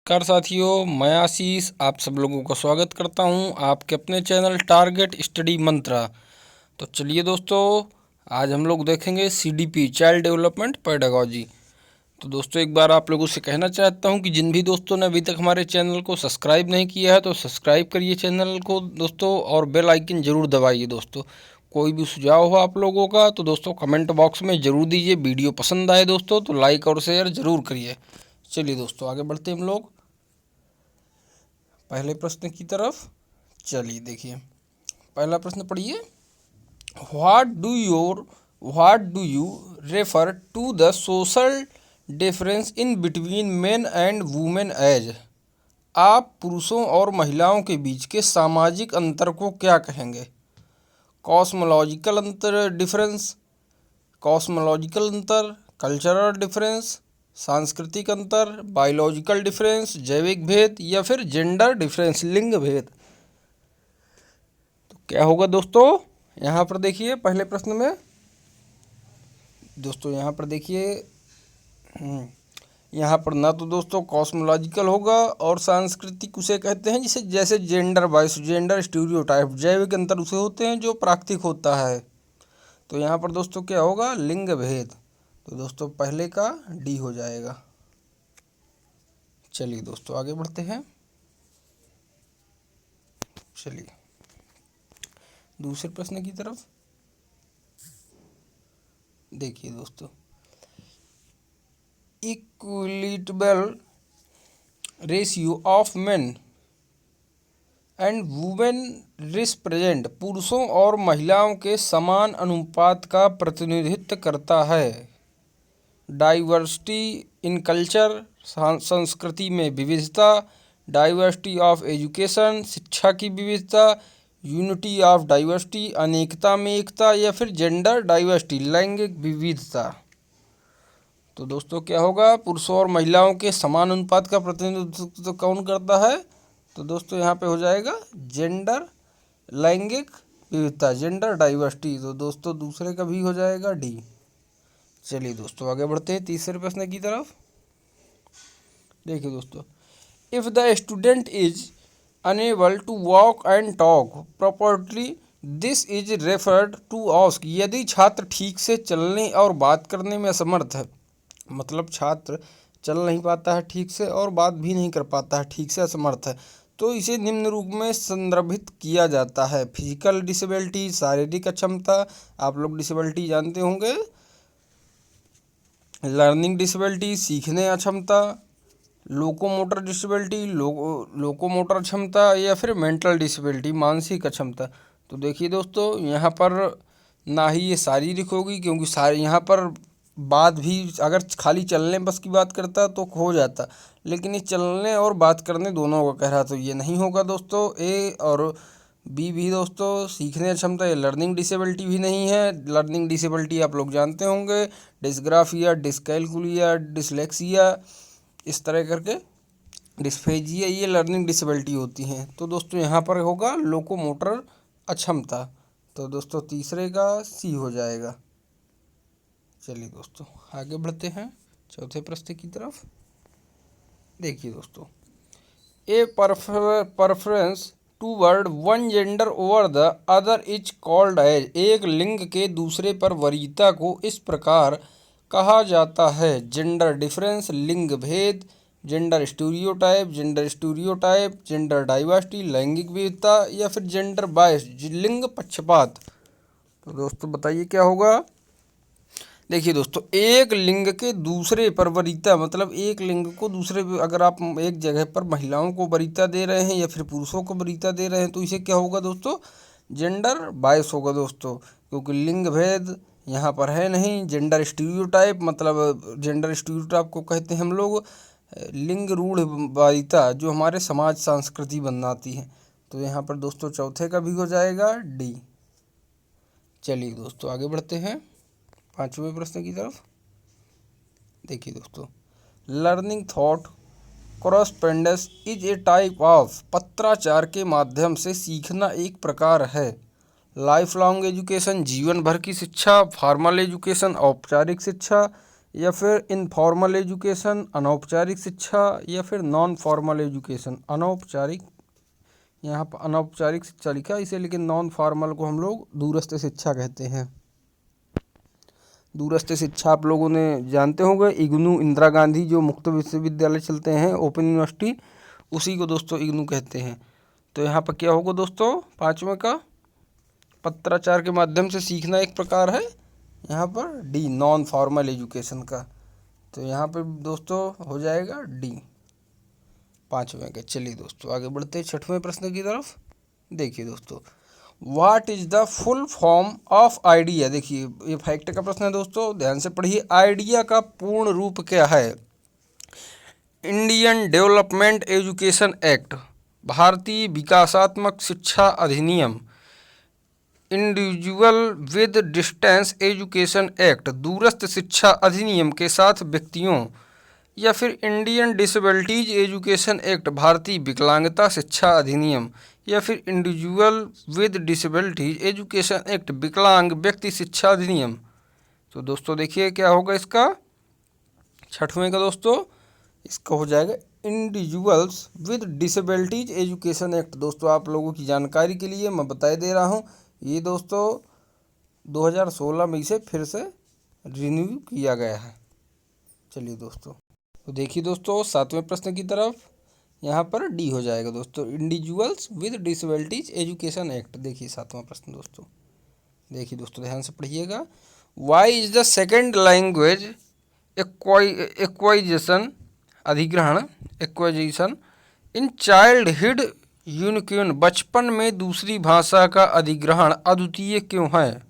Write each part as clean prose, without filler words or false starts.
नमस्कार साथियों, मैं आशीष आप सब लोगों का स्वागत करता हूं आपके अपने चैनल टारगेट स्टडी मंत्रा। तो चलिए दोस्तों, आज हम लोग देखेंगे CDP चाइल्ड डेवलपमेंट पेडागॉजी। तो दोस्तों, एक बार आप लोगों से कहना चाहता हूं कि जिन भी दोस्तों ने अभी तक हमारे चैनल को सब्सक्राइब नहीं किया है तो सब्सक्राइब करिए चैनल को दोस्तों, और बेल आइकन ज़रूर दबाइए दोस्तों। कोई भी सुझाव हो आप लोगों का तो दोस्तों कमेंट बॉक्स में ज़रूर दीजिए। वीडियो पसंद आए दोस्तों तो लाइक और शेयर ज़रूर करिए। चलिए दोस्तों, आगे बढ़ते हैं हम लोग पहले प्रश्न की तरफ। चलिए देखिए, पहला प्रश्न पढ़िए। What do you refer to the social difference in between men and women age. आप पुरुषों और महिलाओं के बीच के सामाजिक अंतर को क्या कहेंगे? कॉस्मोलॉजिकल अंतर डिफरेंस, कॉस्मोलॉजिकल अंतर, कल्चरल डिफरेंस, सांस्कृतिक अंतर, बायोलॉजिकल डिफरेंस, जैविक भेद, या फिर जेंडर डिफरेंस, लिंग भेद। तो क्या होगा दोस्तों? यहाँ पर देखिए पहले प्रश्न में दोस्तों, यहाँ पर देखिए यहाँ पर ना तो दोस्तों कॉस्मोलॉजिकल होगा और सांस्कृतिक उसे कहते हैं जिसे जैसे जेंडर वाइज जेंडर स्टीरियोटाइप, जैविक अंतर उसे होते हैं जो प्राकृतिक होता है। तो यहाँ पर दोस्तों क्या होगा? लिंग भेद। तो दोस्तों पहले का डी हो जाएगा। चलिए दोस्तों आगे बढ़ते हैं। चलिए दूसरे प्रश्न की तरफ देखिए दोस्तों। Equitable ratio of men and women represent, पुरुषों और महिलाओं के समान अनुपात का प्रतिनिधित्व करता है। डाइवर्सिटी इन कल्चर, संस्कृति में विविधता, डाइवर्सिटी ऑफ एजुकेशन, शिक्षा की विविधता, यूनिटी ऑफ डाइवर्सिटी, अनेकता में एकता, या फिर जेंडर डाइवर्सिटी, लैंगिक विविधता। तो दोस्तों क्या होगा? पुरुषों और महिलाओं के समान अनुपात का प्रतिनिधित्व कौन करता है? तो दोस्तों यहाँ पे हो जाएगा जेंडर, लैंगिक विविधता, जेंडर डाइवर्सिटी। तो दोस्तों दूसरे का भी हो जाएगा डी। चलिए दोस्तों आगे बढ़ते हैं तीसरे प्रश्न की तरफ। देखिए दोस्तों, if the student is unable to walk and talk properly, this is referred to ask. यदि छात्र ठीक से चलने और बात करने में असमर्थ है, मतलब छात्र चल नहीं पाता है ठीक से और बात भी नहीं कर पाता है ठीक से, असमर्थ है, तो इसे निम्न रूप में संदर्भित किया जाता है। फिजिकल डिसेबिलिटी, शारीरिक अक्षमता, आप लोग डिसेबिलिटी जानते होंगे। लर्निंग डिसेबिलिटी, सीखने अक्षमता, लोकोमोटर डिसेबिलिटी, लोकोमोटर क्षमता, या फिर मेंटल डिसेबिलिटी, मानसिक अक्षमता। तो देखिए दोस्तों, यहाँ पर ना ही ये शारीरिक होगी, क्योंकि यहाँ पर बात भी अगर खाली चलने बस की बात करता तो हो जाता, लेकिन ये चलने और बात करने दोनों का कह रहा, तो ये नहीं होगा दोस्तों। ए और बी भी दोस्तों, सीखने क्षमता, ये लर्निंग डिसेबिलिटी भी नहीं है। लर्निंग डिसेबिलिटी आप लोग जानते होंगे, डिस्ग्राफिया, डिस्कैलकुलिया, डिसलेक्सिया, इस तरह करके डिस्फेजिया, ये लर्निंग डिसेबिलिटी होती हैं। तो दोस्तों यहाँ पर होगा लोकोमोटर अक्षमता। तो दोस्तों तीसरे का सी हो जाएगा। चलिए दोस्तों आगे बढ़ते हैं चौथे प्रश्न की तरफ। देखिए दोस्तों, a preference toward one gender over the other is called age. एक लिंग के दूसरे पर वरीयता को इस प्रकार कहा जाता है: जेंडर डिफरेंस, लिंग भेद, जेंडर स्टीरियोटाइप, जेंडर डाइवर्सिटी, लैंगिक विविधता, या फिर जेंडर बायस, लिंग पक्षपात। तो दोस्तों बताइए क्या होगा? देखिए दोस्तों, एक लिंग के दूसरे पर वरीयता, मतलब एक लिंग को दूसरे, अगर आप एक जगह पर महिलाओं को वरीयता दे रहे हैं या फिर पुरुषों को वरीयता दे रहे हैं तो इसे क्या होगा दोस्तों? जेंडर बायस होगा दोस्तों, क्योंकि लिंग भेद यहाँ पर है नहीं। जेंडर स्टीरियोटाइप, मतलब जेंडर स्टीरियोटाइप को कहते हैं हम लोग लिंग रूढ़ वरीयता, जो हमारे समाज संस्कृति बनाती है। तो यहाँ पर दोस्तों चौथे का भी हो जाएगा डी। चलिए दोस्तों आगे बढ़ते हैं पांचवें प्रश्न की तरफ। देखिए दोस्तों, learning thought correspondence is a type of, पत्राचार के माध्यम से सीखना एक प्रकार है। लाइफ लॉन्ग एजुकेशन, जीवन भर की शिक्षा, फॉर्मल एजुकेशन, औपचारिक शिक्षा, या फिर इनफॉर्मल एजुकेशन अनौपचारिक शिक्षा, या फिर नॉन फॉर्मल एजुकेशन अनौपचारिक। यहाँ पर अनौपचारिक शिक्षा लिखा है इसे, लेकिन नॉन फॉर्मल को हम लोग दूरस्थ शिक्षा कहते हैं। दूरस्थ शिक्षा आप लोगों ने जानते होंगे, इग्नू इंदिरा गांधी जो मुक्त विश्वविद्यालय चलते हैं, ओपन यूनिवर्सिटी, उसी को दोस्तों इग्नू कहते हैं। तो यहाँ पर क्या होगा दोस्तों, पाँचवें का पत्राचार के माध्यम से सीखना एक प्रकार है, यहाँ पर डी नॉन फॉर्मल एजुकेशन का। तो यहाँ पर दोस्तों हो जाएगा डी पाँचवें के। चलिए दोस्तों आगे बढ़ते हैं छठवें प्रश्न की तरफ। देखिए दोस्तों, what is the full form of idea. देखिए ये फैक्ट का प्रश्न है दोस्तों, ध्यान से पढ़िए। आइडिया का पूर्ण रूप क्या है। इंडियन डेवलपमेंट एजुकेशन एक्ट, भारतीय विकासात्मक शिक्षा अधिनियम, individual with distance education act, दूरस्थ शिक्षा अधिनियम के साथ व्यक्तियों, या फिर इंडियन डिसेबिलिटीज एजुकेशन एक्ट, भारतीय विकलांगता शिक्षा अधिनियम, या फिर individual with disabilities education act, विकलांग व्यक्ति शिक्षा अधिनियम। तो दोस्तों देखिए क्या होगा इसका, छठवें का दोस्तों इसका हो जाएगा individuals with disabilities education act. दोस्तों आप लोगों की जानकारी के लिए मैं बता दे रहा हूँ, ये दोस्तों 2016 में इसे फिर से रिन्यू किया गया है। चलिए दोस्तों, तो देखिए दोस्तों सातवें प्रश्न की तरफ, यहाँ पर डी हो जाएगा दोस्तों, individuals with disabilities education act. देखिए सातवां प्रश्न दोस्तों, देखिए दोस्तों ध्यान से पढ़िएगा। Why is the second language acquisition अधिग्रहण एक्वाइजेशन इन चाइल्डहुड यूनिक्यून, बचपन में दूसरी भाषा का अधिग्रहण अद्वितीय क्यों है।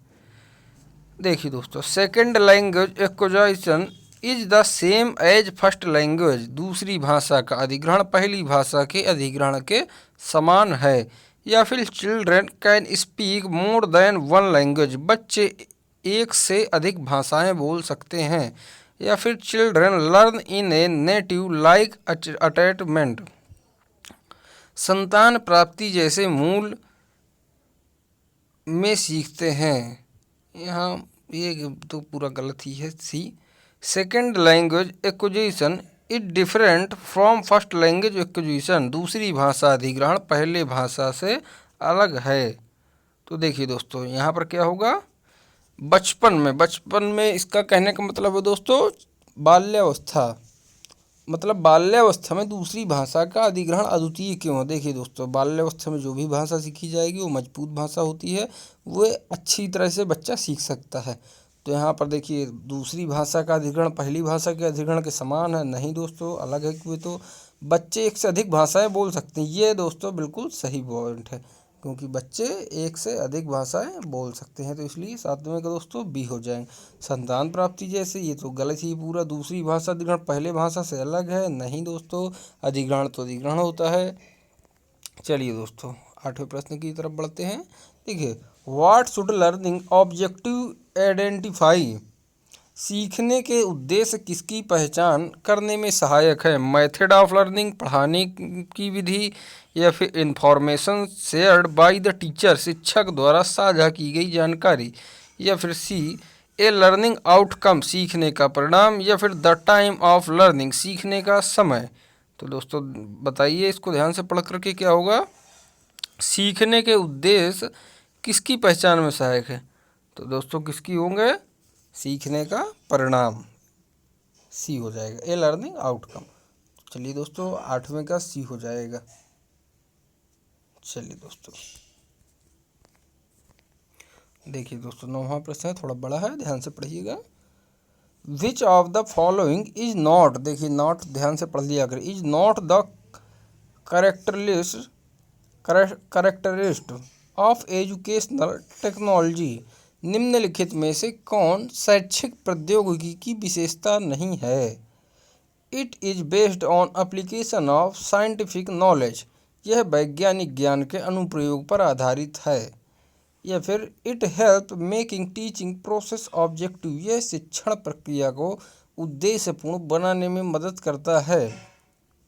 देखिए दोस्तों, second language acquisition is the same as first language, दूसरी भाषा का अधिग्रहण पहली भाषा के अधिग्रहण के समान है। या फिर children can speak more than one language, बच्चे एक से अधिक भाषाएं बोल सकते हैं। या फिर children learn in a native like attachment, संतान प्राप्ति जैसे मूल में सीखते हैं। यहाँ ये तो पूरा गलत ही है, C. Second language acquisition is different from first language acquisition, दूसरी भाषा अधिग्रहण पहले भाषा से अलग है। तो देखिए दोस्तों यहाँ पर क्या होगा, बचपन में इसका कहने का मतलब है दोस्तों बाल्यावस्था, मतलब बाल्यावस्था में दूसरी भाषा का अधिग्रहण अद्वितीय क्यों है। देखिए दोस्तों, बाल्यावस्था में जो भी भाषा सीखी जाएगी वो मजबूत भाषा होती है, वो अच्छी तरह से बच्चा सीख सकता है। तो यहाँ पर देखिए दूसरी भाषा का अधिग्रहण पहली भाषा के अधिग्रहण के समान है, नहीं दोस्तों अलग है। क्यों, तो बच्चे एक से अधिक भाषाएं बोल सकते हैं, ये दोस्तों बिल्कुल सही पॉइंट है, क्योंकि बच्चे एक से अधिक भाषाएं बोल सकते हैं। तो इसलिए सातवें का दोस्तों बी हो जाएंगे। संतान प्राप्ति जैसे, ये तो गलत ही पूरा, दूसरी भाषा अधिग्रहण पहले भाषा से अलग है, नहीं दोस्तों, अधिग्रहण तो अधिग्रहण होता है। चलिए दोस्तों आठवें प्रश्न की तरफ बढ़ते हैं। देखिए, what should learning objective identify, सीखने के उद्देश्य किसकी पहचान करने में सहायक है। मेथड ऑफ लर्निंग, पढ़ाने की विधि, या फिर information shared by the teacher, शिक्षक द्वारा साझा की गई जानकारी, या फिर सी ए लर्निंग आउटकम, सीखने का परिणाम, या फिर द टाइम ऑफ लर्निंग, सीखने का समय। तो दोस्तों बताइए इसको ध्यान से पढ़ करके क्या होगा, सीखने के उद्देश्य किसकी पहचान में सहायक है। तो दोस्तों किसकी होंगे, सीखने का परिणाम, सी हो जाएगा, ए लर्निंग आउटकम। चलिए दोस्तों आठवें का सी हो जाएगा। चलिए दोस्तों देखिए दोस्तों नौवां प्रश्न है, थोड़ा बड़ा है, ध्यान से पढ़िएगा। Which of the following is not, देखिए नॉट ध्यान से पढ़ लिया अगर, is not the characteristic of educational technology, निम्नलिखित में से कौन शैक्षिक प्रौद्योगिकी की विशेषता नहीं है। It is based on application of scientific knowledge, यह वैज्ञानिक ज्ञान के अनुप्रयोग पर आधारित है। या फिर it help making teaching process objective, यह शिक्षण प्रक्रिया को उद्देश्यपूर्ण बनाने में मदद करता है।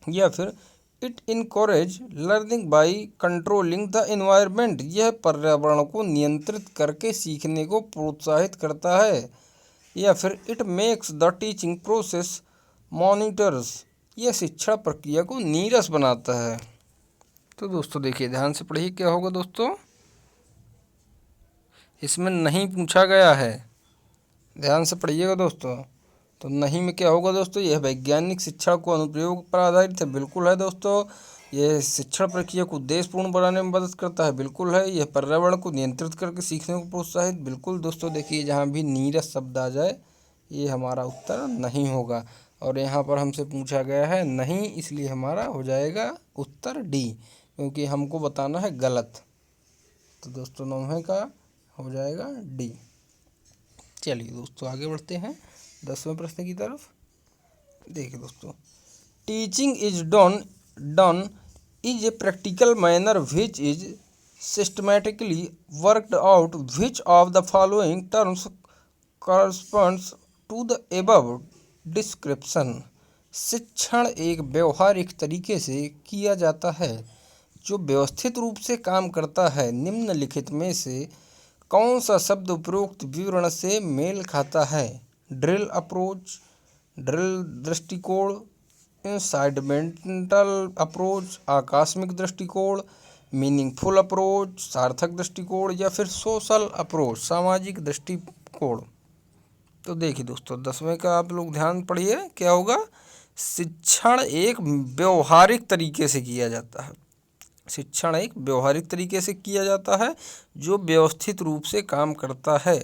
या फिर it encourage learning by controlling the environment, यह पर्यावरण को नियंत्रित करके सीखने को प्रोत्साहित करता है। या फिर it makes the teaching process monitors, यह शिक्षण प्रक्रिया को नीरस बनाता है। तो दोस्तों देखिए, ध्यान से पढ़िए क्या होगा दोस्तों, इसमें नहीं पूछा गया है, ध्यान से पढ़िएगा दोस्तों। तो नहीं में क्या होगा दोस्तों, यह वैज्ञानिक शिक्षा को अनुप्रयोग पर आधारित है, बिल्कुल है दोस्तों। यह शिक्षण प्रक्रिया को उद्देश्यपूर्ण बनाने में मदद करता है, बिल्कुल है। यह पर्यावरण को नियंत्रित करके सीखने को प्रोत्साहित, बिल्कुल दोस्तों। देखिए जहाँ भी नीरस शब्द आ जाए ये हमारा उत्तर नहीं होगा, और यहाँ पर हमसे पूछा गया है नहीं, इसलिए हमारा हो जाएगा उत्तर डी, क्योंकि हमको बताना है गलत। तो दोस्तों 9वें का हो जाएगा डी। चलिए दोस्तों आगे बढ़ते हैं 10वें प्रश्न की तरफ। देखिए दोस्तों, teaching is done is a practical manner which is systematically worked out, which of the following terms corresponds to the above description. शिक्षण एक व्यवहारिक तरीके से किया जाता है जो व्यवस्थित रूप से काम करता है। निम्नलिखित में से कौन सा शब्द उपरोक्त विवरण से मेल खाता है? ड्रिल अप्रोच, ड्रिल दृष्टिकोण, इंसाइडमेंटल अप्रोच, आकस्मिक दृष्टिकोण, मीनिंगफुल अप्रोच, सार्थक दृष्टिकोण, या फिर सोशल अप्रोच, सामाजिक दृष्टिकोण। तो देखिए दोस्तों 10वें का आप लोग ध्यान पढ़िए क्या होगा, शिक्षण एक व्यवहारिक तरीके से किया जाता है। शिक्षण एक व्यवहारिक तरीके से किया जाता है जो व्यवस्थित रूप से काम करता है।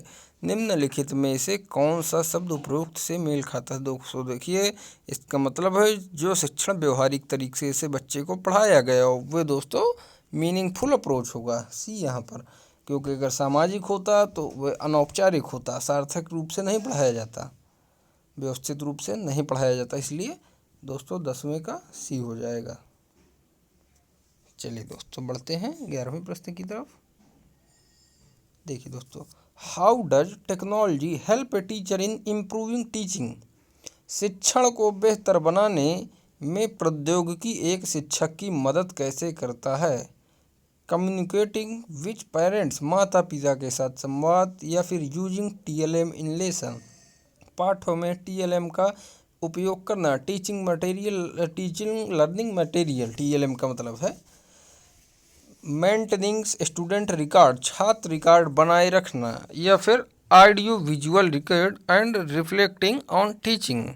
निम्नलिखित में से कौन सा शब्द उपरोक्त से मेल खाता है? दोस्तों देखिए, इसका मतलब है जो शिक्षण व्यवहारिक तरीके से बच्चे को पढ़ाया गया हो वह दोस्तों मीनिंगफुल अप्रोच होगा, सी यहाँ पर। क्योंकि अगर सामाजिक होता तो वह अनौपचारिक होता, सार्थक रूप से नहीं पढ़ाया जाता, व्यवस्थित रूप से नहीं पढ़ाया जाता, इसलिए दोस्तों 10वें का सी हो जाएगा। चलिए दोस्तों बढ़ते हैं 11वें प्रश्न की तरफ। देखिए दोस्तों, how does technology help a teacher in improving teaching? शिक्षण को बेहतर बनाने में प्रौद्योगिकी एक शिक्षक की मदद कैसे करता है? कम्युनिकेटिंग विच पेरेंट्स, माता पिता के साथ संवाद, या फिर यूजिंग TLM इन लेसन, पाठों में TLM का उपयोग करना। Teaching material, teaching learning material, TLM का मतलब है। मेंटेनिंग स्टूडेंट रिकॉर्ड, छात्र रिकॉर्ड बनाए रखना, या फिर audio visual record and reflecting on teaching,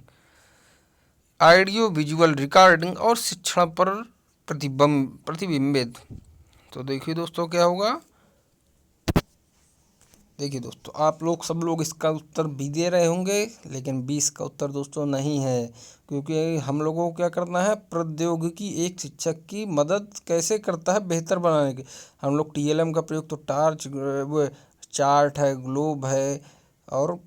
audio visual recording और शिक्षण पर प्रतिबिंबित। तो देखिए दोस्तों क्या होगा, देखिए दोस्तों आप लोग सब लोग इसका उत्तर भी दे रहे होंगे, लेकिन 20 का उत्तर दोस्तों नहीं है, क्योंकि हम लोगों को क्या करना है, प्रौद्योगिकी एक शिक्षक की मदद कैसे करता है बेहतर बनाने की। हम लोग TLM का प्रयोग तो टार्च, वो चार्ट है, ग्लोब है, और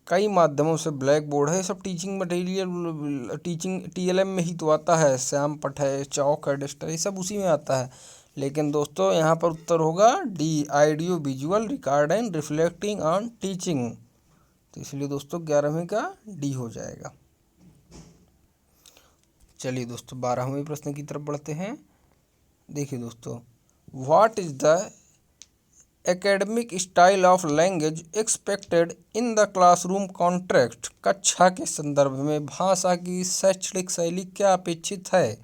कई माध्यमों से, ब्लैक बोर्ड है, सब टीचिंग मटेरियल टीचिंग TLM में ही तो आता है। श्याम पट है, चौक है, डस्टर, ये सब उसी में आता है। लेकिन दोस्तों यहाँ पर उत्तर होगा D, audio visual record and reflecting on teaching. तो इसलिए दोस्तों 11वें का डी हो जाएगा। चलिए दोस्तों 12वें प्रश्न की तरफ बढ़ते हैं। देखिए दोस्तों, what is the academic style of language expected in the classroom context? कक्षा के संदर्भ में भाषा की शैक्षणिक शैली क्या अपेक्षित है?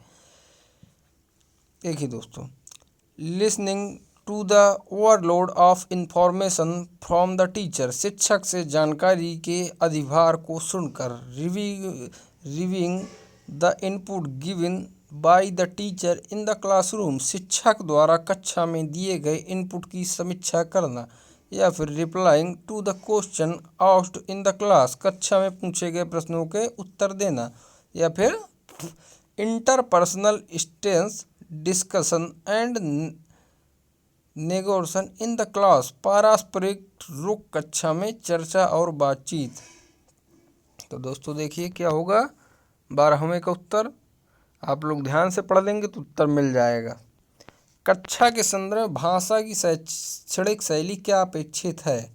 देखिए दोस्तों, listening to the overload of information from the teacher, शिक्षक से जानकारी के अधिभार को सुनकर। Receiving the input given by the teacher in the classroom, शिक्षक द्वारा कक्षा में दिए गए इनपुट की समीक्षा करना। या फिर replying to the question asked in the class, कक्षा में पूछे गए प्रश्नों के उत्तर देना। या फिर interpersonal stance discussion and negotiation in the class, पारस्परिक रुख कक्षा में चर्चा और बातचीत। तो दोस्तों देखिए क्या होगा 12वें का उत्तर, आप लोग ध्यान से पढ़ लेंगे तो उत्तर मिल जाएगा। कक्षा के संदर्भ में भाषा की शैक्षणिक शैली क्या अपेक्षित है?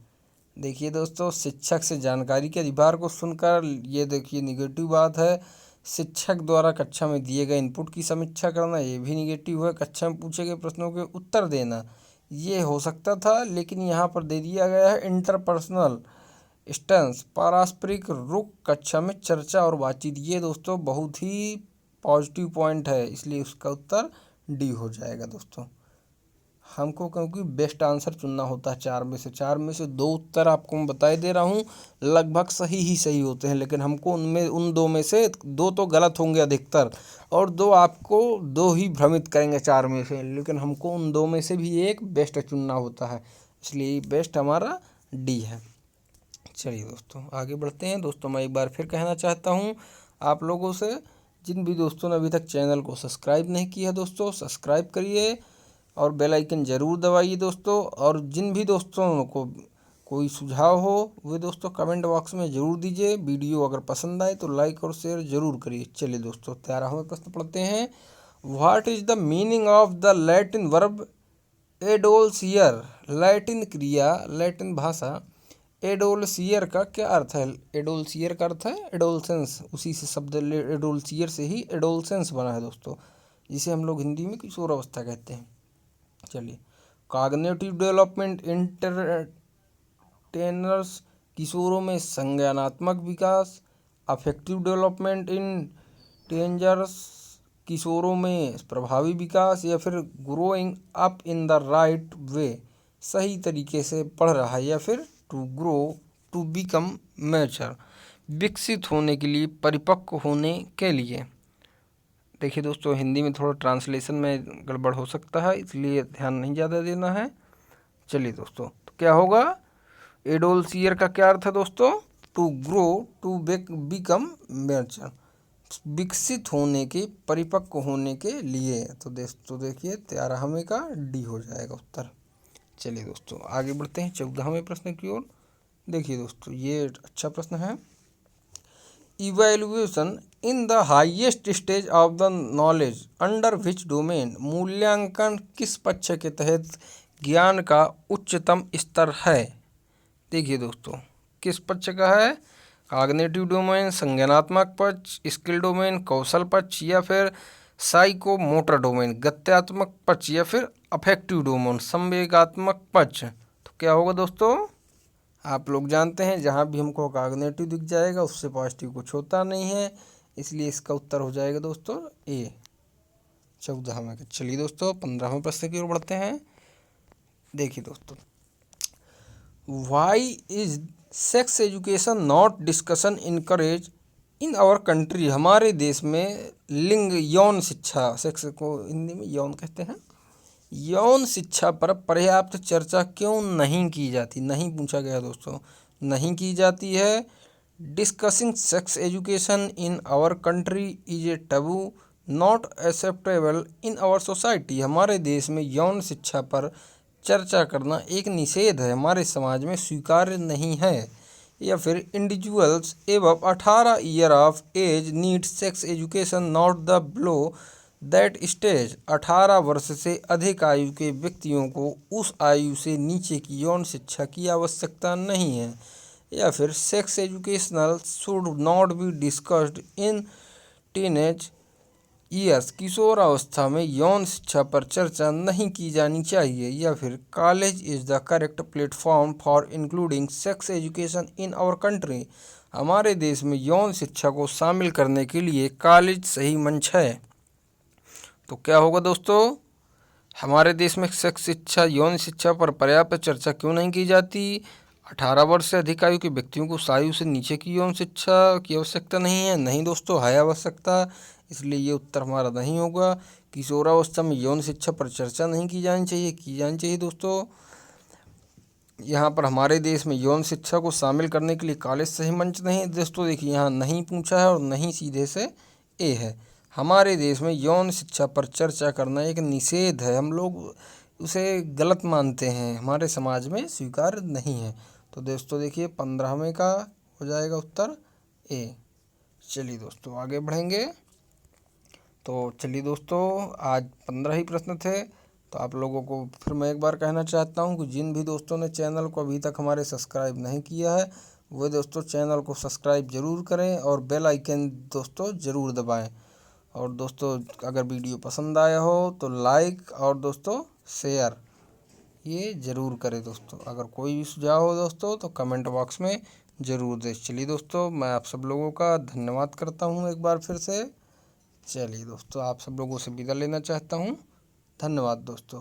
देखिए दोस्तों, शिक्षक से जानकारी के अधिभार को सुनकर, ये देखिए निगेटिव बात है। शिक्षक द्वारा कक्षा में दिए गए इनपुट की समीक्षा करना, ये भी निगेटिव है। कक्षा में पूछे गए प्रश्नों के उत्तर देना, ये हो सकता था, लेकिन यहाँ पर दे दिया गया है इंटरपर्सनल स्टेंस पारस्परिक रुख कक्षा में चर्चा और बातचीत। ये दोस्तों बहुत ही पॉजिटिव पॉइंट है, इसलिए उसका उत्तर डी हो जाएगा दोस्तों। हमको क्योंकि बेस्ट आंसर चुनना होता है चार में से दो उत्तर आपको मैं बता दे रहा हूँ लगभग सही ही सही होते हैं, लेकिन हमको उन दो में से दो तो गलत होंगे अधिकतर, और दो आपको दो ही भ्रमित करेंगे चार में से, लेकिन हमको उन दो में से भी एक बेस्ट चुनना होता है, इसलिए बेस्ट हमारा डी है। चलिए दोस्तों आगे बढ़ते हैं। दोस्तों मैं एक बार फिर कहना चाहता हूँ आप लोगों से, जिन भी दोस्तों ने अभी तक चैनल को सब्सक्राइब नहीं किया दोस्तों सब्सक्राइब करिए और बेल आइकन ज़रूर दबाइए दोस्तों। और जिन भी दोस्तों को कोई सुझाव हो वे दोस्तों कमेंट बॉक्स में ज़रूर दीजिए। वीडियो अगर पसंद आए तो लाइक और शेयर ज़रूर करिए। चलिए दोस्तों 13वां प्रश्न पढ़ते हैं। What is the meaning of the Latin verb adolescere? Latin क्रिया, लैटिन भाषा एडोलसियर का क्या अर्थ है? एडोलसियर का अर्थ है एडोलसेंस, उसी से शब्द एडोलसियर से ही एडोलसेंस बना है दोस्तों, जिसे हम लोग हिंदी में किशोरावस्था कहते हैं। चलिए, कॉग्निटिव डेवलपमेंट इंटरटेनर्स किशोरों में संज्ञानात्मक विकास, अफेक्टिव डेवलपमेंट इन टीनेजर्स किशोरों में प्रभावी विकास, या फिर growing up in the right way सही तरीके से पढ़ रहा है, या फिर to grow to become mature विकसित होने के लिए, परिपक्व होने के लिए। देखिए दोस्तों हिंदी में थोड़ा ट्रांसलेशन में गड़बड़ हो सकता है, इसलिए ध्यान नहीं ज़्यादा देना है। चलिए दोस्तों तो क्या होगा, एडोलसियर का क्या अर्थ है दोस्तों? To grow to become mature, विकसित होने के, परिपक्व होने के लिए। तो दोस्तों देखिए 13वें का डी हो जाएगा उत्तर। चलिए दोस्तों आगे बढ़ते हैं 14वें प्रश्न की ओर। देखिए दोस्तों ये अच्छा प्रश्न है। Evaluation in the highest stage of the knowledge under which domain, मूल्यांकन किस पक्ष के तहत ज्ञान का उच्चतम स्तर है? देखिए दोस्तों किस पक्ष का है? कॉग्निटिव डोमेन संज्ञानात्मक पक्ष, स्किल डोमेन कौशल पक्ष, या फिर साइको मोटर डोमेन गत्यात्मक पक्ष, या फिर अफेक्टिव डोमेन संवेगात्मक पक्ष। तो क्या होगा दोस्तों? आप लोग जानते हैं जहाँ भी हमको कॉग्निटिव दिख जाएगा उससे पॉजिटिव कुछ होता नहीं है, इसलिए इसका उत्तर हो जाएगा दोस्तों ए 14वें का। चलिए दोस्तों 15वें प्रश्न की ओर बढ़ते हैं। देखिए दोस्तों, why is sex education not discussion encourage in our country? हमारे देश में लिंग यौन शिक्षा, सेक्स को हिंदी में यौन कहते हैं, यौन शिक्षा पर पर्याप्त चर्चा क्यों नहीं की जाती? नहीं पूछा गया दोस्तों, नहीं की जाती है। Discussing sex education in our country is a taboo not acceptable in our society. हमारे देश में यौन शिक्षा पर चर्चा करना एक निषेध है, हमारे समाज में स्वीकार्य नहीं है। या फिर इंडिविजुअल्स एवं 18 year of age need sex education not the below that stage. 18 वर्ष से अधिक आयु के व्यक्तियों को उस आयु से नीचे की यौन शिक्षा की आवश्यकता नहीं है। या फिर sex educational should not be discussed in teenage years, किशोर अवस्था में यौन शिक्षा पर चर्चा नहीं की जानी चाहिए। या फिर college is the correct platform for including sex education in our country. हमारे देश में यौन शिक्षा को शामिल करने के लिए कॉलेज सही मंच है। तो क्या होगा दोस्तों, हमारे देश में सेक्स शिक्षा, यौन शिक्षा पर पर्याप्त चर्चा क्यों नहीं की जाती? 18 वर्ष से अधिक आयु के व्यक्तियों को उस आयु से नीचे की यौन शिक्षा की आवश्यकता नहीं है। नहीं दोस्तों है आवश्यकता, इसलिए ये उत्तर हमारा नहीं होगा। किशोरावस्था में यौन शिक्षा पर चर्चा नहीं की जानी चाहिए, की जानी चाहिए दोस्तों। यहाँ पर हमारे देश में यौन शिक्षा को शामिल करने के लिए कॉलेज सही मंच नहीं है दोस्तों। देखिए यहाँ नहीं पूछा है और नहीं सीधे से ए है। हमारे देश में यौन शिक्षा पर चर्चा करना एक निषेध है, हम लोग उसे गलत मानते हैं, हमारे समाज में स्वीकार नहीं है। तो दोस्तों देखिए 15वें का हो जाएगा उत्तर ए। चलिए दोस्तों आगे बढ़ेंगे। तो चलिए दोस्तों आज 15 ही प्रश्न थे। तो आप लोगों को फिर मैं एक बार कहना चाहता हूं कि जिन भी दोस्तों ने चैनल को अभी तक हमारे सब्सक्राइब नहीं किया है वो दोस्तों चैनल को सब्सक्राइब ज़रूर करें और बेल आइकन दोस्तों ज़रूर दबाएं। और दोस्तों अगर वीडियो पसंद आया हो तो लाइक और दोस्तों शेयर ये ज़रूर करें दोस्तों। अगर कोई भी सुझाव हो दोस्तों तो कमेंट बॉक्स में ज़रूर दें। चलिए दोस्तों, मैं आप सब लोगों का धन्यवाद करता हूँ एक बार फिर से। चलिए दोस्तों, आप सब लोगों से विदा लेना चाहता हूँ। धन्यवाद दोस्तों।